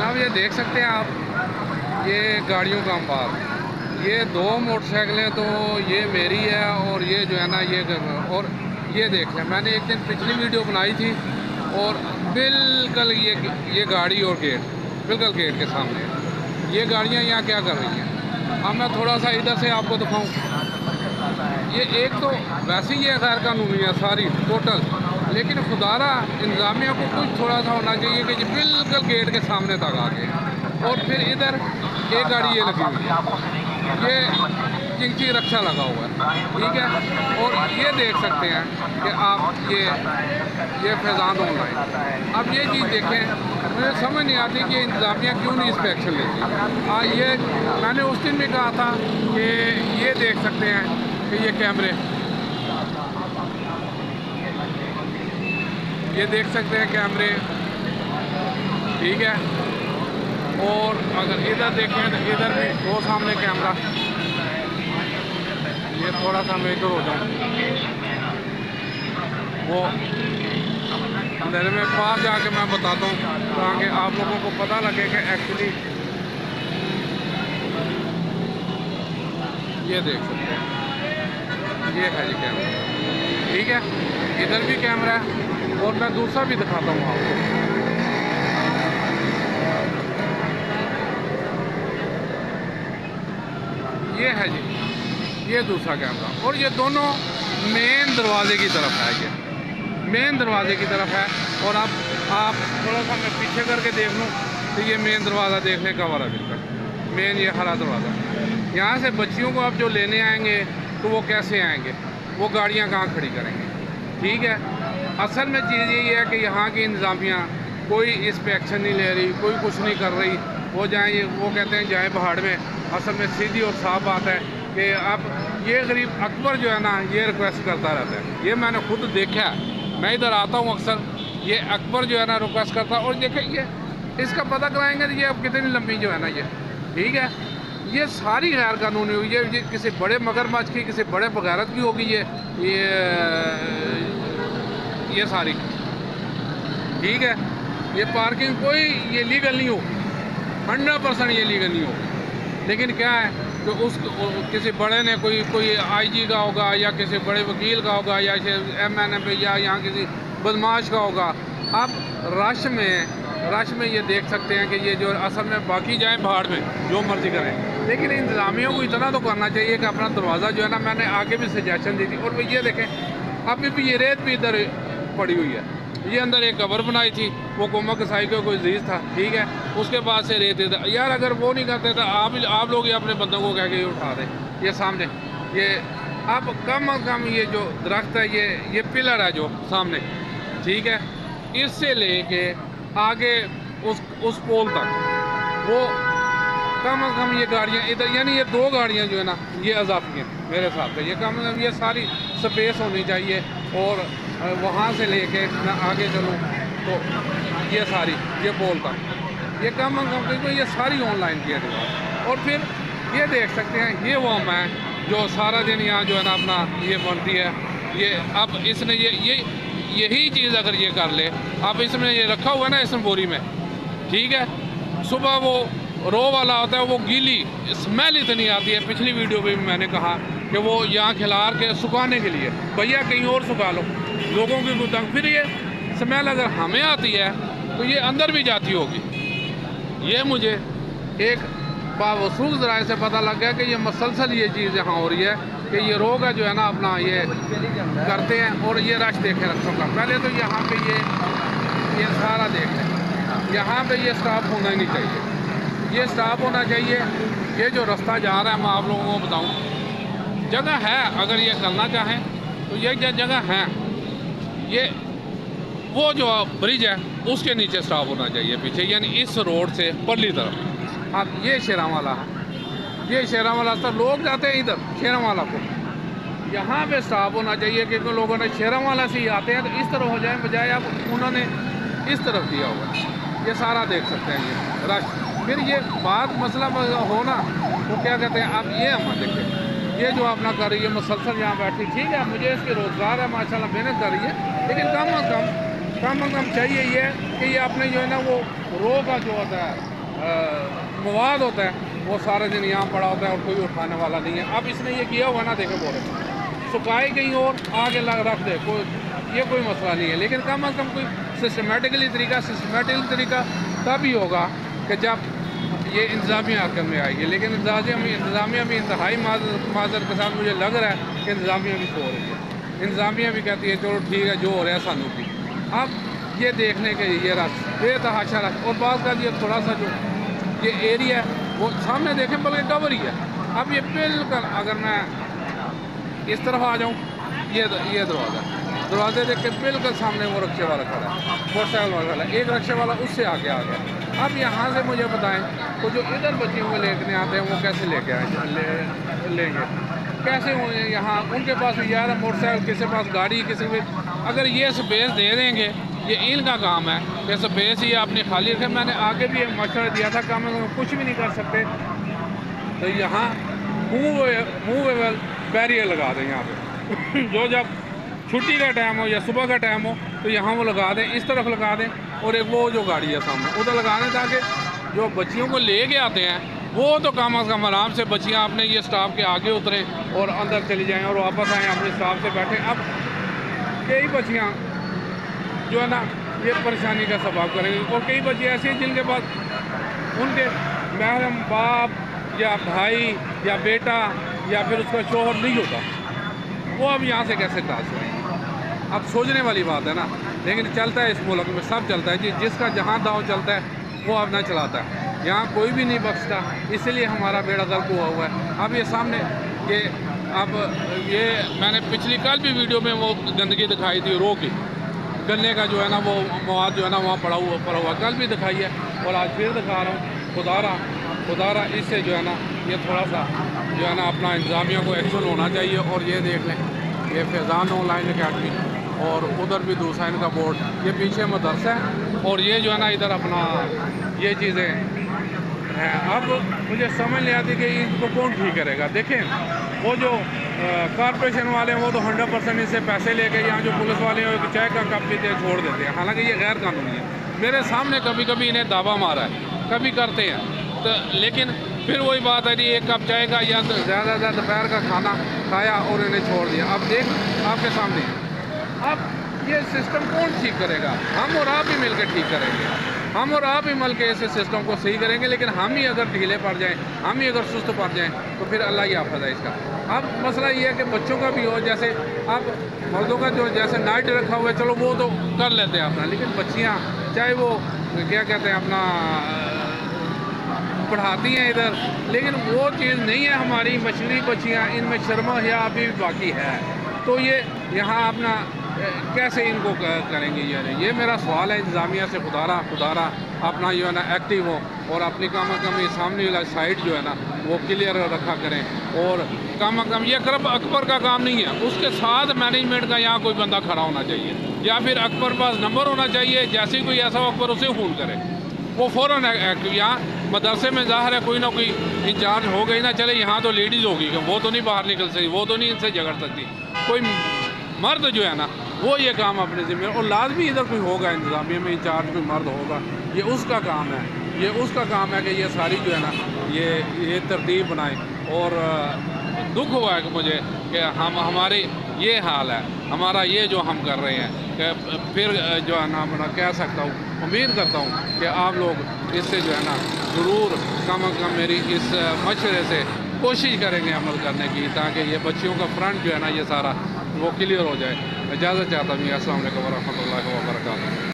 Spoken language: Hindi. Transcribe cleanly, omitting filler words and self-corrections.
जनाब ये देख सकते हैं आप, ये गाड़ियों का अंबार, ये दो मोटरसाइकिलें तो ये मेरी है और ये जो है ना ये और ये देख लें, मैंने एक दिन पिछली वीडियो बनाई थी और बिल्कुल ये गाड़ी और गेट बिल्कुल गेट के सामने ये गाड़ियाँ यहाँ क्या कर रही हैं। अब मैं थोड़ा सा इधर से आपको दिखाऊं, ये एक तो वैसे ही गैर कानूनी है सारी टोटल, लेकिन खुदारा इंतज़ामिया को कुछ थोड़ा सा होना चाहिए कि बिल्कुल गेट के सामने तक आ गए। और फिर इधर एक गाड़ी ये लगी हुई है, ये चिंची रक्षा लगा हुआ है, ठीक है। और ये देख सकते हैं कि आप ये फैज़ान ऑनलाइन, अब ये चीज़ देखें, मुझे समझ नहीं आती कि इंतज़ामिया क्यों नहीं इस पर एक्शन लेती। ये मैंने उस दिन भी कहा था कि ये देख सकते हैं कि ये कैमरे, ये देख सकते हैं कैमरे, ठीक है। और अगर इधर देखें तो इधर भी वो सामने कैमरा, ये थोड़ा सा मैं इधर हो जाऊँ, वो अंधेरे में पास जाके मैं बताता हूँ ताकि आप लोगों को पता लगे कि एक्चुअली ये देख सकते हैं, ये है जी कैमरा, ठीक है। इधर भी कैमरा है और मैं दूसरा भी दिखाता हूँ आपको। ये है जी, ये दूसरा कैमरा, और ये दोनों मेन दरवाजे की तरफ है, ये मेन दरवाजे की तरफ है। और अब आप थोड़ा सा मैं पीछे करके देख लूँ तो ये मेन दरवाज़ा देखने का वाला बिल्कुल मेन ये हरा दरवाज़ा। यहाँ से बच्चियों को आप जो लेने आएंगे तो वो कैसे आएंगे, वो गाड़ियाँ कहाँ खड़ी करेंगे, ठीक है। असल में चीज़ यही है कि यहाँ की इंतज़ामिया कोई इस पर एक्शन नहीं ले रही, कोई कुछ नहीं कर रही। वो जाए, वो कहते हैं जाए पहाड़ में। असल में सीधी और साफ बात है कि अब ये गरीब अकबर जो है ना ये रिक्वेस्ट करता रहता है, ये मैंने खुद देखा है, मैं इधर आता हूँ अक्सर, ये अकबर जो है ना रिक्वेस्ट करता है। और देखें ये इसका पता कराएंगे ये अब कितनी लंबी जो है ना ये, ठीक है। ये सारी गैर कानूनी हुई है, ये किसी बड़े मगरमच्छ की, किसी बड़े बगैरत की होगी ये सारी, ठीक है। ये पार्किंग कोई ये लीगल नहीं होगी, 100% ये लीगल नहीं होगी। लेकिन क्या है कि किसी बड़े ने कोई आईजी का होगा या किसी बड़े वकील का होगा या MNM या यहाँ किसी बदमाश का होगा। अब रश में ये देख सकते हैं कि ये जो असल में बाकी जाएं पहाड़ में जो मर्जी करें, लेकिन इंतज़ामियों को इतना तो करना चाहिए कि अपना दरवाज़ा जो है ना, मैंने आगे भी सजेशन दी थी। और ये देखें अभी भी ये रेत भी इधर पड़ी हुई है, ये अंदर एक कबर बनाई थी, वो कोमा कसाई का कोई जीज था, ठीक है। उसके बाद से रेत इधर, यार अगर वो नहीं करते तो आप लोग ही अपने बंदों को कह के ये उठा दें। ये सामने ये अब कम अज़ कम ये जो दरख्त है ये पिलर है जो सामने, ठीक है, इससे लेके आगे उस पोल तक वो कम अज़ कम ये गाड़ियाँ इधर, यानी ये 2 गाड़ियाँ जो है ना ये अजाफी हैं मेरे हिसाब से। ये कम अज़ कम ये सारी स्पेस होनी चाहिए। और वहाँ से लेके मैं आगे चलूँ तो ये सारी ये पोल तक ये कम अज़ कम क्योंकि ये सारी ऑनलाइन की है। और फिर ये देख सकते हैं ये वो मैं जो सारा दिन यहाँ जो है ना अपना ये बनती है, ये अब इसने यही चीज़ अगर ये कर ले, अब इसमें ये रखा हुआ है ना इसमें बोरी में, ठीक है। सुबह वो रो वाला होता है, वो गीली स्मेल इतनी आती है, पिछली वीडियो में भी मैंने कहा कि वो यहाँ खिलार के सुखाने के लिए भैया कहीं और सुखा लो, लोगों की कोई तंग। फिर ये स्मेल अगर हमें आती है तो ये अंदर भी जाती होगी। ये मुझे एक बावसूख ज़राए से पता लग गया कि ये मसलसल ये चीज़ यहाँ हो रही है कि ये रोग है जो है ना अपना ये करते हैं। और ये रश देखें रक्षों का, पहले तो यहाँ पे ये सारा देख लें, यहाँ पे ये स्टाफ होना ही नहीं चाहिए, ये स्टाफ होना चाहिए। ये जो रास्ता जा रहा है मैं आप लोगों को बताऊँ, जगह है अगर ये करना चाहें तो ये जगह है, ये वो जो ब्रिज है उसके नीचे स्टाफ होना चाहिए पीछे, यानी इस रोड से परली तरफ। अब ये शेरावाला है, ये शेरावाला रास्ता लोग जाते हैं इधर शेरावाला को, यहाँ पे स्टाफ होना चाहिए क्योंकि लोगों ने शेरावाला से ही आते हैं तो इस तरह हो जाए, बजाय अब उन्होंने इस तरफ दिया हुआ है। ये सारा देख सकते हैं ये रश। फिर ये बात मसला होना तो क्या कहते हैं, अब ये हम देखें ये जो अपना कर रही है मुसलसल यहाँ बैठी, ठीक है, मुझे इसके रोज़गार है माशाल्लाह, मेहनत कर रही है, लेकिन कम अज़ कम चाहिए ये कि ये अपने जो है ना वो रो का जो होता है मवाद होता है वो सारा दिन यहाँ पड़ा होता है और कोई उठाने वाला नहीं है। अब इसने ये किया हुआ ना, देखे बोले सुखाई कहीं और आगे रख दे, ये कोई मसला नहीं है। लेकिन कम अज़ कम कोई सिस्टमेटिकली तरीका तब ही होगा कि जब ये इंतज़ामिया हकम में आएगी। लेकिन इंतज़ामिया भी इंतहाई माजर के साथ मुझे लग रहा है कि इंतज़ामिया भी सो रही है। इंतज़ामिया भी कहती है चलो ठीक है जो हो रहा है सानू भी। अब ये देखने के ये रस बेतहाशा रस, और बात का ये थोड़ा सा जो ये एरिया है वो सामने देखें बल्कि कवर ही है। अब ये बिल्कुल अगर मैं इस तरफ आ जाऊँ, ये दरवाज़े देख के बिल्कुल सामने वो रिक्शे वाला खड़ा है, मोटरसाइकिल वाला खड़ा है, एक रिक्शे वाला उससे आगे आ गया। अब यहाँ से मुझे बताएं तो जो इधर बच्चियों को लेकर आते हैं वो कैसे लेके लेंगे कैसे होंगे? यहाँ उनके पास यार मोटरसाइकिल, किसी पास गाड़ी, किसी भी अगर ये स्पेस दे देंगे, ये इनका काम है कि स्पेस ये अपनी खाली रखें। मैंने आगे भी मशवरा दिया था काम कुछ भी नहीं कर सकते तो यहाँ मूवेबल बैरियर लगा दें यहाँ पे जो जब छुट्टी का टाइम हो या सुबह का टाइम हो तो यहाँ वो लगा दें, इस तरफ लगा दें, और एक वो जो गाड़ी है सामने उधर लगा दें, ताकि जो बच्चियों को ले के आते हैं वो तो कम अज़ कम आराम से बच्चियाँ अपने ये स्टाफ के आगे उतरें और अंदर चली जाएँ और वापस आएँ अपने स्टाफ से बैठें। अब कई बच्चियाँ जो है ना ये परेशानी का सबब करेंगी, और कई बच्चे ऐसे हैं जिनके पास उनके महरम बाप या भाई या बेटा या फिर उसका शोहर नहीं होता, वो अब यहाँ से कैसे ट्रांसफर होंगे? अब सोचने वाली बात है ना। लेकिन चलता है इस मुल्क में, सब चलता है जी, जिसका जहाँ दाव चलता है वो अब ना चलाता है, यहाँ कोई भी नहीं बख्शता। इसलिए हमारा बेड़ा गर्क हुआ है। अब ये सामने ये मैंने पिछली कल भी वीडियो में वो गंदगी दिखाई थी, रो की गन्ने का जो है ना वो मवाद जो है ना वहाँ पड़ा हुआ कल भी दिखाई है और आज फिर दिखा रहा हूँ। खुदारा इससे जो है ना ये थोड़ा सा जो है ना अपना इंतज़ामिया को एक्शन होना चाहिए। और ये देख लें, ये फैज़ान ऑनलाइन अकेडमी और उधर भी दूसरा इनका बोर्ड, ये पीछे मदरसा है और ये जो है ना इधर अपना ये चीज़ें हैं। अब मुझे समझ नहीं आती कि इनको कौन ठीक करेगा। देखें वो जो कॉरपोरेशन वाले हैं वो तो 100% इससे पैसे लेके, यहाँ जो पुलिस वाले हैं चाय का कप पीते छोड़ देते हैं, हालांकि ये गैर कानूनी है। मेरे सामने कभी कभी इन्हें दावा मारा है, कभी करते हैं तो, लेकिन फिर वही बात है जी, एक कप चाय का या तो ज़्यादा दोपहर का खाना खाया और इन्हें छोड़ दिया। अब देख आपके सामने, अब ये सिस्टम कौन ठीक करेगा? हम और आप ही मिलकर ठीक करेंगे, हम और आप ही मिल के इस सिस्टम को सही करेंगे। लेकिन हम ही अगर ढीले पड़ जाएं, हम ही अगर सुस्त पड़ जाएं तो फिर अल्लाह ही हाफ़िज़ है इसका। अब मसला ये है कि बच्चों का भी हो, जैसे अब मर्दों का जो जैसे नाइट रखा हुआ है चलो वो तो कर लेते हैं अपना, लेकिन बच्चियाँ चाहे वो क्या कहते हैं अपना पढ़ाती हैं इधर, लेकिन वो चीज़ नहीं है हमारी मछली बच्चियाँ, इनमें शर्म हया अभी भी बाकी है। तो ये यहाँ अपना कैसे इनको करेंगे? ये मेरा सवाल है इंतज़ामिया से। खुदारा अपना जो है ना एक्टिव हो और अपनी कम अज़ कम ये सामने वाला साइड जो है ना वो क्लियर रखा करें। और कम अज़ कम ये अकबर का काम नहीं है, उसके साथ मैनेजमेंट का यहाँ कोई बंदा खड़ा होना चाहिए, या फिर अकबर पास नंबर होना चाहिए, जैसे कोई ऐसा हो अकबर उसे फ़ोन करे, वो फ़ौरन एक्टिव। यहाँ मदरसे में ज़ाहिर है कोई ना कोई इंचार्ज हो गई ना, चले यहाँ तो लेडीज़ होगी, वो तो नहीं बाहर निकल सकती, वो तो नहीं इनसे झगड़ सकती, कोई मर्द जो है ना वो ये काम अपने ज़िम्मे, और लाजमी इधर कोई होगा इंतज़ामिया में इंचार्ज कोई मर्द होगा, ये उसका काम है, ये उसका काम है कि ये सारी जो है ना ये तरतीब बनाए। और दुख हुआ है कि मुझे कि हमारे ये हाल है, हमारा ये जो हम कर रहे हैं कि फिर जो है ना मैं कह सकता हूँ, उम्मीद करता हूँ कि आप लोग इससे जो है ना ज़रूर कम अज़ कम मेरी इस मशवरे से कोशिश करेंगे अमल करने की, ताकि ये बच्चियों का फ्रंट जो है ना ये सारा वो क्लियर हो जाए। इजाज़त चाहता हूँ। अस्सलाम वालेकुम व रहमतुल्लाहि व बरकातहू।